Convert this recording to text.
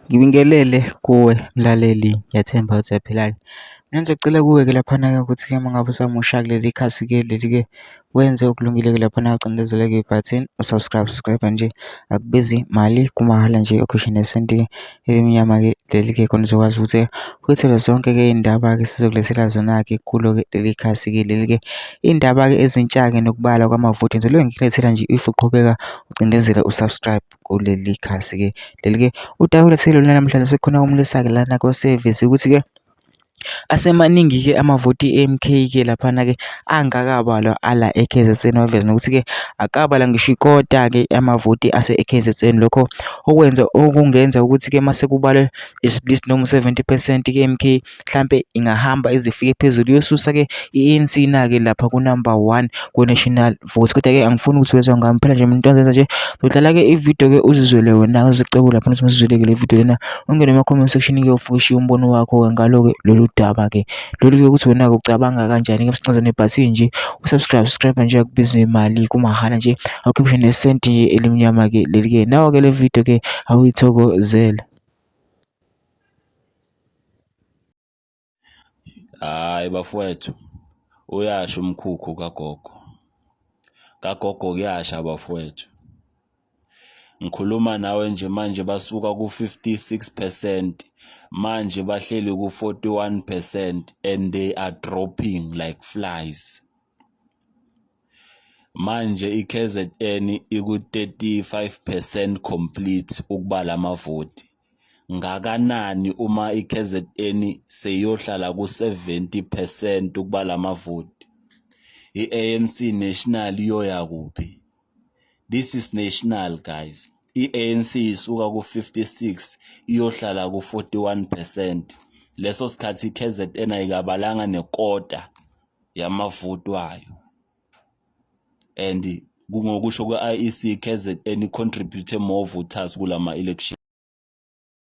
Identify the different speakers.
Speaker 1: Ngibingelele kuwe mlaleli, ngiyathemba ukuthi uyaphila-ke. Mina ngizocela kuwe-ke laphana-ke ukuthi-ke uma ngabe usamusha kuleli khasi-ke leli-ke wenze okulungile-ke laphana ucindezele-ke ibhathini subscribe nje, akubizi mali, kumahhala nje ukhishwe nesenti-ke emnyama-ke leli-ke khona uzokwazi ukuthi uy'thole zonke-ke iy'ndaba-ke sizokulethela zona-ke kulo-ke leli khasi-ke leli-ke. Iy'ndaba-ke ezintsha-ke nokubala kwamavoti ngizobe ngikulethela nje if uqhubeka ucindezela usubscribe kuleli khasi-ke leli-ke. Udaba ulethele lona namhlanje sekukhona ukumlisa-ke lana kwesevisi ukuthi-ke asemaningi-ke amavoti e-MK-ke laphana-ke angakabalwa ala e-KZN, waveza nokuthi-ke akabala ngisho ikota-ke amavoti ase-KZN. Lokho okungenza ukuthi-ke mase kubalwe at least noma 70% ke-MK mhlampe ingahamba izifike phezulu, yosusa-ke i-ANC na-ke lapha ku-number 1 ku-national vote. Kodwa-ke angifuni ukuthi wezwa ngami phela nje into enza nje udlala-ke ividiyo-ke uzizwele wena uzicebo lapha ukuthi masizwele-ke le video lena ungene ema-comment section-ke ufike ushiye umbono wakho ngalo-ke lolu daba-ke lolu-ke ukuthi wena-ke ucabanga kanjani-ke msicinze nebhathini nje usubscribe nje, akubizi imali, kumahhala nje, awukhiphi nesenti nje elimnyama-ke leli-ke. Nawo-ke le video-ke awuyithokozele.
Speaker 2: Hayi bafowethu, uyasho umkhukhu kagogo kuyasha bafowethu. Ngikhuluma nawe nje manje basuka ku-56%, manje bahleli ku-41% and they are dropping like flies. Manje i-KZN iku-35% complete ukubala amavoti. Ngakanani uma i-KZN seyohlala ku-70% ukubala amavoti? I-ANC national iyoya kuphi? This is national guys. I-ANC isuka ku-56 iyohlala ku-41%. Leso sikhathi i-KZN ayikabalanga nekota yamavoti wayo. And kungokusho kwe-IEC, KZN contribute more voters kulama election.